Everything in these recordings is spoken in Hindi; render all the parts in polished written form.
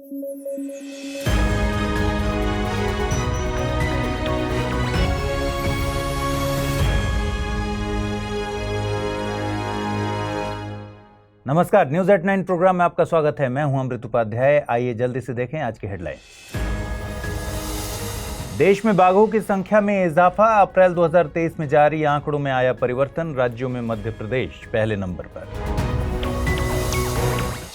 नमस्कार, न्यूज एट 9 प्रोग्राम में आपका स्वागत है। मैं हूं अमृत उपाध्याय। आइए जल्दी से देखें आज की हेडलाइन। देश में बाघों की संख्या में इजाफा, अप्रैल 2023 में जारी आंकड़ों में आया परिवर्तन। राज्यों में मध्य प्रदेश पहले नंबर पर।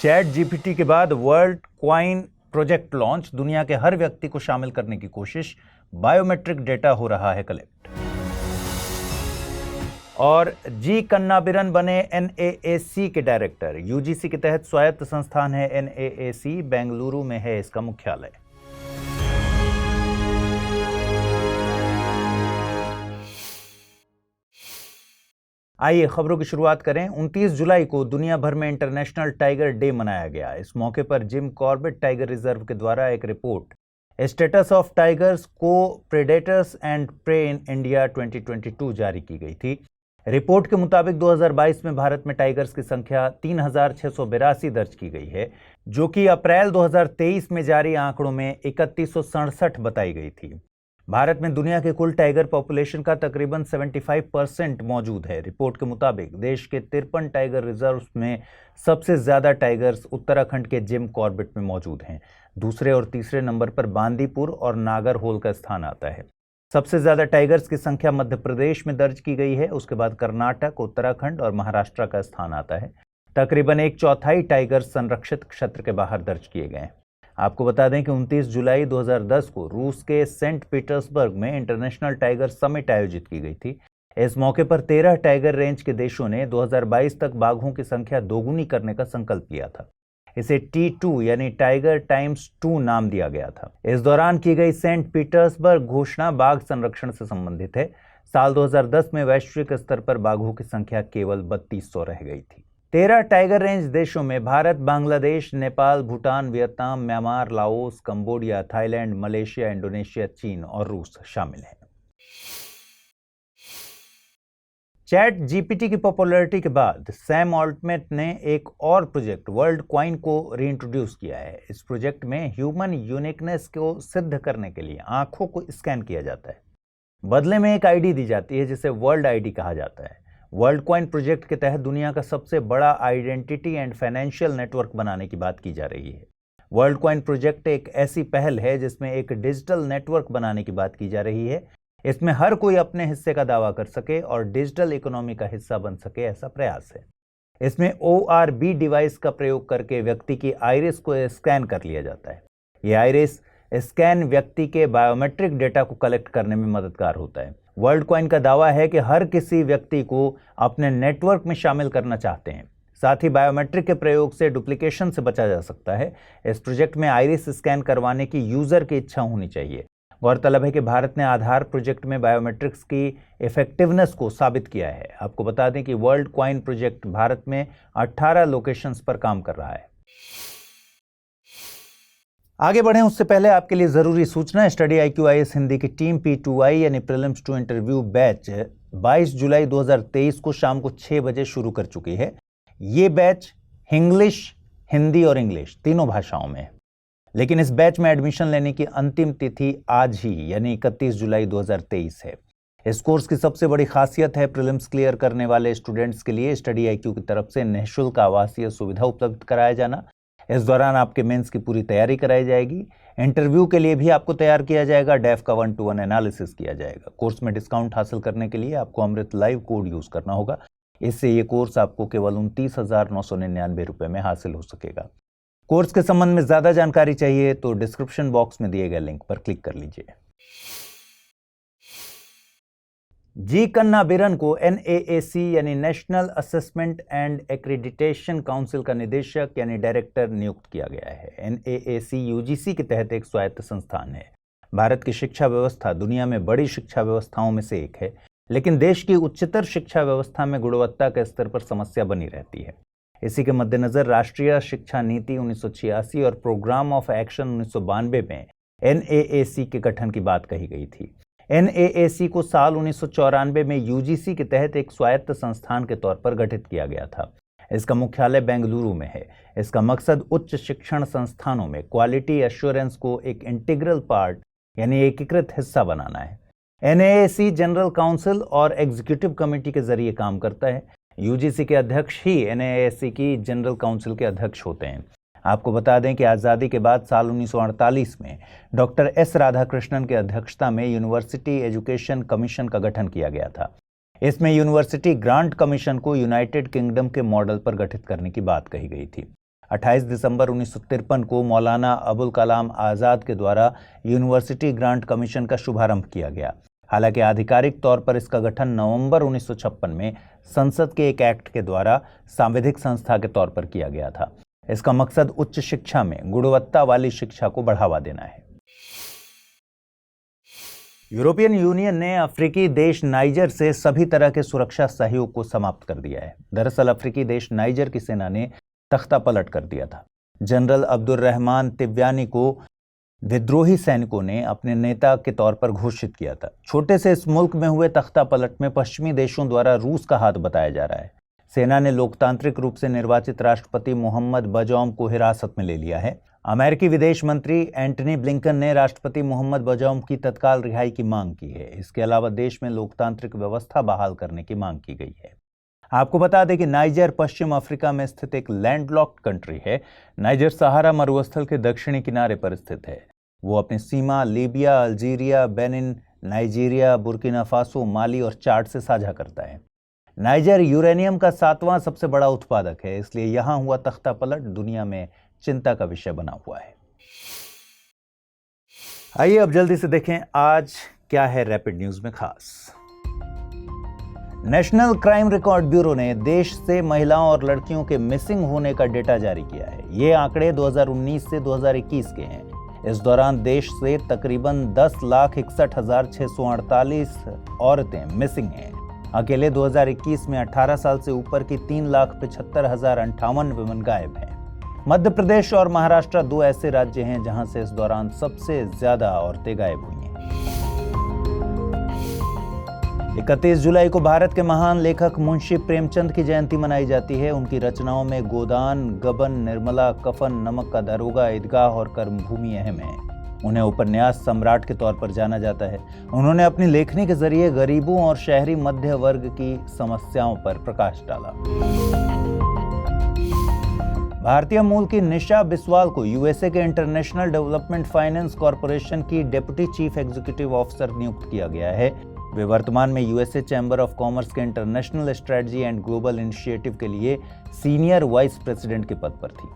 चैट जीपीटी के बाद वर्ल्ड क्वाइन प्रोजेक्ट लॉन्च, दुनिया के हर व्यक्ति को शामिल करने की कोशिश। बायोमेट्रिक डेटा हो रहा है कलेक्ट। और जी कन्नाबिरन बने एनएएसी के डायरेक्टर। यूजीसी के तहत स्वायत्त संस्थान है एनएएसी, बेंगलुरु में है इसका मुख्यालय। आइए खबरों की शुरुआत करें। 29 जुलाई को दुनिया भर में इंटरनेशनल टाइगर डे मनाया गया। इस मौके पर जिम कॉर्बेट टाइगर रिजर्व के द्वारा एक रिपोर्ट स्टेटस ऑफ टाइगर्स को predators and prey in India 2022 जारी की गई थी। रिपोर्ट के मुताबिक 2022 में भारत में टाइगर्स की संख्या 3682 दर्ज की गई है, जो कि अप्रैल 2023 में जारी आंकड़ों में 3167 बताई गई थी। भारत में दुनिया के कुल टाइगर पॉपुलेशन का तकरीबन 75% मौजूद है। रिपोर्ट के मुताबिक देश के 53 टाइगर रिजर्व्स में सबसे ज्यादा टाइगर्स उत्तराखंड के जिम कॉर्बेट में मौजूद हैं। दूसरे और तीसरे नंबर पर बांदीपुर और नागरहोल का स्थान आता है। सबसे ज्यादा टाइगर्स की संख्या मध्य प्रदेश में दर्ज की गई है। उसके बाद कर्नाटक, उत्तराखंड और महाराष्ट्र का स्थान आता है। तकरीबन 1/4 टाइगर्स संरक्षित क्षेत्र के बाहर दर्ज किए गए हैं। आपको बता दें कि 29 जुलाई 2010 को रूस के सेंट पीटर्सबर्ग में इंटरनेशनल टाइगर समिट आयोजित की गई थी। इस मौके पर 13 टाइगर रेंज के देशों ने 2022 तक बाघों की संख्या दोगुनी करने का संकल्प लिया था। इसे T2 यानी टाइगर टाइम्स 2 नाम दिया गया था। इस दौरान की गई सेंट पीटर्सबर्ग घोषणा बाघ संरक्षण से संबंधित है। साल 2010 में वैश्विक स्तर पर बाघों की संख्या केवल 3200 रह गई थी। 13 टाइगर रेंज देशों में Bharat, Bangladesh, Nepal, Bhutan, Vietnam, Myanmar, Laos, Cambodia, Thailand, Malaysia, Indonesia, चीन और रूस शामिल हैं। चैट जीपीटी की पॉपुलैरिटी के बाद सैम ऑल्टमैन ने एक और प्रोजेक्ट वर्ल्ड क्वाइन को रीइंट्रोड्यूस किया है। इस प्रोजेक्ट में ह्यूमन यूनिकनेस को सिद्ध करने के लिए आंखों को स्कैन किया जाता है। बदले में एक आईडी दी जाती है जिसे वर्ल्ड आईडी कहा जाता है। वर्ल्ड क्वाइन प्रोजेक्ट के तहत दुनिया का सबसे बड़ा आइडेंटिटी एंड फाइनेंशियल नेटवर्क बनाने की बात की जा रही है। वर्ल्ड क्वाइन प्रोजेक्ट एक ऐसी पहल है जिसमें एक डिजिटल नेटवर्क बनाने की बात की जा रही है। इसमें हर कोई अपने हिस्से का दावा कर सके और डिजिटल इकोनॉमी का हिस्सा बन सके, ऐसा प्रयास है। इसमें ORB डिवाइस का प्रयोग करके व्यक्ति की आइरिस को स्कैन कर लिया जाता है। यह आइरिस स्कैन व्यक्ति के बायोमेट्रिक डेटा को कलेक्ट करने में मददगार होता है। वर्ल्ड क्वाइन का दावा है कि हर किसी व्यक्ति को अपने नेटवर्क में शामिल करना चाहते हैं। साथ ही बायोमेट्रिक के प्रयोग से डुप्लीकेशन से बचा जा सकता है। इस प्रोजेक्ट में आइरिस स्कैन करवाने की यूजर की इच्छा होनी चाहिए। गौरतलब है कि भारत ने आधार प्रोजेक्ट में बायोमेट्रिक्स की इफेक्टिवनेस को साबित किया है। आपको बता दें कि वर्ल्ड क्वाइन प्रोजेक्ट भारत में 18 लोकेशंस पर काम कर रहा है। आगे बढ़ें उससे पहले आपके लिए जरूरी सूचना। स्टडी IQIS हिंदी की टीम P2I यानी प्रीलिम्स टू इंटरव्यू बैच 22 जुलाई 2023 को शाम को 6 बजे शुरू कर चुकी है। ये बैच इंग्लिश, हिंदी और इंग्लिश तीनों भाषाओं में है। लेकिन इस बैच में एडमिशन लेने की अंतिम तिथि आज ही यानी 31 जुलाई 2023 है। इस कोर्स की सबसे बड़ी खासियत है प्रीलिम्स क्लियर करने वाले स्टूडेंट्स के लिए स्टडी IQ की तरफ से निःशुल्क आवासीय सुविधा उपलब्ध कराया जाना। इस दौरान आपके मेंस की पूरी तैयारी कराई जाएगी। इंटरव्यू के लिए भी आपको तैयार किया जाएगा। डेफ का 1-to-1 एनालिसिस किया जाएगा। कोर्स में डिस्काउंट हासिल करने के लिए आपको अमृत लाइव कोड यूज करना होगा। इससे ये कोर्स आपको केवल 29,999 रुपए में हासिल हो सकेगा। कोर्स के संबंध में ज्यादा जानकारी चाहिए तो डिस्क्रिप्शन बॉक्स में दिए गए लिंक पर क्लिक कर लीजिए। जी कन्नाबिरन को NAAC यानी national assessment and accreditation council का निदेशक यानी डायरेक्टर नियुक्त किया गया है। NAAC UGC के तहत एक स्वायत्त संस्थान है। भारत की शिक्षा व्यवस्था दुनिया में बड़ी शिक्षा व्यवस्थाओं में से एक है, लेकिन देश की उच्चतर शिक्षा व्यवस्था में गुणवत्ता के स्तर पर समस्या बनी रहती है। इसी के मद्देनजर राष्ट्रीय शिक्षा नीति 1986 और प्रोग्राम ऑफ एक्शन 1992 में NAAC के गठन की बात कही गई थी। NAAC को साल 1994 में UGC के तहत एक स्वायत्त संस्थान के तौर पर गठित किया गया था। इसका मुख्यालय बेंगलुरु में है। इसका मकसद उच्च शिक्षण संस्थानों में क्वालिटी एश्योरेंस को एक इंटीग्रल पार्ट यानी एकीकृत हिस्सा बनाना है। एनएएसी जनरल काउंसिल और एग्जीक्यूटिव कमेटी के जरिए काम करता है। यूजीसी के अध्यक्ष ही एनएएसी की जनरल काउंसिल के अध्यक्ष होते हैं। आपको बता दें कि आज़ादी के बाद साल 1948 में डॉक्टर एस राधाकृष्णन की अध्यक्षता में यूनिवर्सिटी एजुकेशन कमीशन का गठन किया गया था। इसमें यूनिवर्सिटी ग्रांट कमीशन को यूनाइटेड किंगडम के मॉडल पर गठित करने की बात कही गई थी। 28 दिसंबर 1953 को मौलाना अबुल कलाम आज़ाद के द्वारा यूनिवर्सिटी ग्रांट कमीशन का शुभारंभ किया गया। हालांकि आधिकारिक तौर पर इसका गठन नवंबर 1956 में संसद के एक एक्ट के द्वारा सांविधिक संस्था के तौर पर किया गया था। इसका मकसद उच्च शिक्षा में गुणवत्ता वाली शिक्षा को बढ़ावा देना है। यूरोपियन यूनियन ने अफ्रीकी देश नाइजर से सभी तरह के सुरक्षा सहयोग को समाप्त कर दिया है। दरअसल अफ्रीकी देश नाइजर की सेना ने तख्ता पलट कर दिया था। जनरल अब्दुर्रहमान तिब्यानी को विद्रोही सैनिकों ने अपने नेता के तौर पर घोषित किया था। छोटे से इस मुल्क में हुए तख्ता पलट में पश्चिमी देशों द्वारा रूस का हाथ बताया जा रहा है। सेना ने लोकतांत्रिक रूप से निर्वाचित राष्ट्रपति मोहम्मद बजौम को हिरासत में ले लिया है। अमेरिकी विदेश मंत्री एंटनी ब्लिंकन ने राष्ट्रपति मोहम्मद बजौम की तत्काल रिहाई की मांग की है। इसके अलावा देश में लोकतांत्रिक व्यवस्था बहाल करने की मांग की गई है। आपको बता दें कि नाइजर पश्चिम अफ्रीका में स्थित एक लैंडलॉक्ड कंट्री है। नाइजर सहारा मरुस्थल के दक्षिणी किनारे पर स्थित है। वो अपनी सीमा Libya, Algeria, Benin, Nigeria, Burkina Faso, Mali और चाड से साझा करता है। नाइजर यूरेनियम का 7वां सबसे बड़ा उत्पादक है, इसलिए यहां हुआ तख्ता पलट दुनिया में चिंता का विषय बना हुआ है। आइए अब जल्दी से देखें आज क्या है रैपिड न्यूज में खास। नेशनल क्राइम रिकॉर्ड ब्यूरो ने देश से महिलाओं और लड़कियों के मिसिंग होने का डेटा जारी किया है। ये आंकड़े 2019 से 2021 के हैं। इस दौरान देश से तकरीबन 10,61,648 औरतें मिसिंग हैं। अकेले 2021 में 18 साल से ऊपर की 3,75,058 वुमेन गायब हैं। मध्य प्रदेश और महाराष्ट्र दो ऐसे राज्य हैं जहां से इस दौरान सबसे ज्यादा औरतें गायब हुई हैं। 31 जुलाई को भारत के महान लेखक मुंशी प्रेमचंद की जयंती मनाई जाती है। उनकी रचनाओं में गोदान, गबन, निर्मला, कफन, नमक का दारोगा, ईदगाह और कर्मभूमि अहम है। उन्हें उपन्यास सम्राट के तौर पर जाना जाता है। उन्होंने अपनी लेखनी के जरिए गरीबों और शहरी मध्य वर्ग की समस्याओं पर प्रकाश डाला। भारतीय मूल की निशा बिस्वाल को यूएसए के इंटरनेशनल डेवलपमेंट फाइनेंस कॉरपोरेशन की डेप्यूटी चीफ एग्जीक्यूटिव ऑफिसर नियुक्त किया गया है। वे वर्तमान में यूएसए चैम्बर ऑफ कॉमर्स के international strategy and global initiative के लिए सीनियर वाइस प्रेसिडेंट के पद पर थी।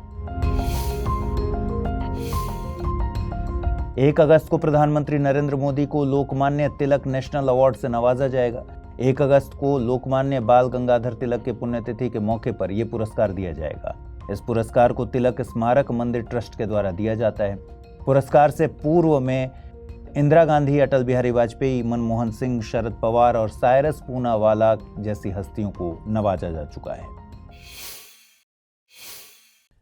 1 अगस्त को प्रधानमंत्री नरेंद्र मोदी को लोकमान्य तिलक नेशनल अवार्ड से नवाजा जाएगा। 1 अगस्त को लोकमान्य बाल गंगाधर तिलक के पुण्यतिथि के मौके पर यह पुरस्कार दिया जाएगा। इस पुरस्कार को तिलक स्मारक मंदिर ट्रस्ट के द्वारा दिया जाता है। पुरस्कार से पूर्व में इंदिरा गांधी, अटल बिहारी वाजपेयी, मनमोहन सिंह, शरद पवार और साइरस पूनावाला जैसी हस्तियों को नवाजा जा चुका है।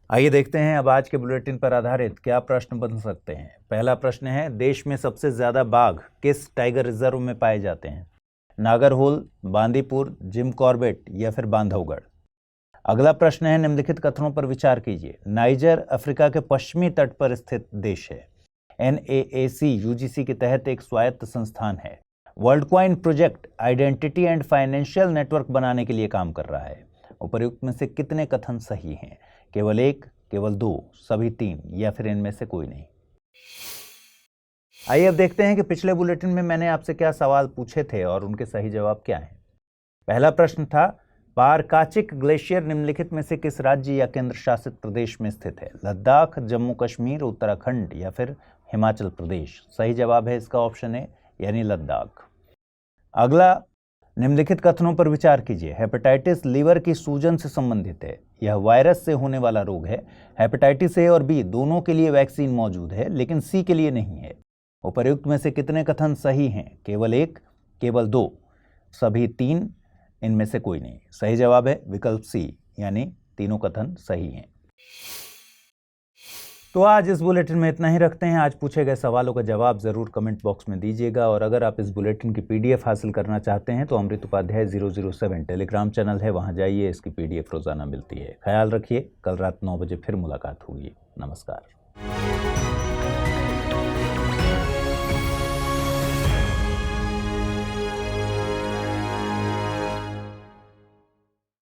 आइए देखते हैं अब आज के बुलेटिन पर आधारित क्या प्रश्न बन सकते हैं। पहला प्रश्न है, देश में सबसे ज्यादा बाघ किस टाइगर रिजर्व में पाए जाते हैं? नागरहोल, बांदीपुर, जिम कॉर्बेट या फिर बांधवगढ़? अगला प्रश्न है, निम्नलिखित कथनों पर विचार कीजिए। नाइजर अफ्रीका के पश्चिमी तट पर स्थित देश है। एनएएसी यूजीसी के तहत एक स्वायत्त संस्थान है। World coin project identity and financial network बनाने के लिए काम कर रहा है। उपर्युक्त में से कितने कथन सही हैं? केवल 1, केवल 2, सभी 3 या फिर इनमें से कोई नहीं? आइए अब देखते हैं कि पिछले बुलेटिन में मैंने आपसे क्या सवाल पूछे थे और उनके सही जवाब क्या हैं। पहला प्रश्न था, पारकाचिक ग्लेशियर निम्नलिखित में से किस राज्य या केंद्र शासित प्रदेश में स्थित है? लद्दाख, जम्मू कश्मीर, उत्तराखंड या फिर हिमाचल प्रदेश? सही जवाब है इसका ऑप्शन ए यानी लद्दाख। अगला, निम्नलिखित कथनों पर विचार कीजिए। हेपेटाइटिस लीवर की सूजन से संबंधित है। यह वायरस से होने वाला रोग है। हेपेटाइटिस ए और बी दोनों के लिए वैक्सीन मौजूद है, लेकिन सी के लिए नहीं है। उपर्युक्त में से कितने कथन सही हैं? केवल 1, केवल 2, सभी 3, इनमें से कोई नहीं। सही जवाब है विकल्प सी यानी तीनों कथन सही हैं। तो आज इस बुलेटिन में इतना ही रखते हैं। आज पूछे गए सवालों का जवाब ज़रूर कमेंट बॉक्स में दीजिएगा, और अगर आप इस बुलेटिन की PDF हासिल करना चाहते हैं तो अमृत उपाध्याय 007 टेलीग्राम चैनल है, वहां जाइए, इसकी PDF रोज़ाना मिलती है। ख्याल रखिए, कल रात 9 बजे फिर मुलाकात होगी। नमस्कार।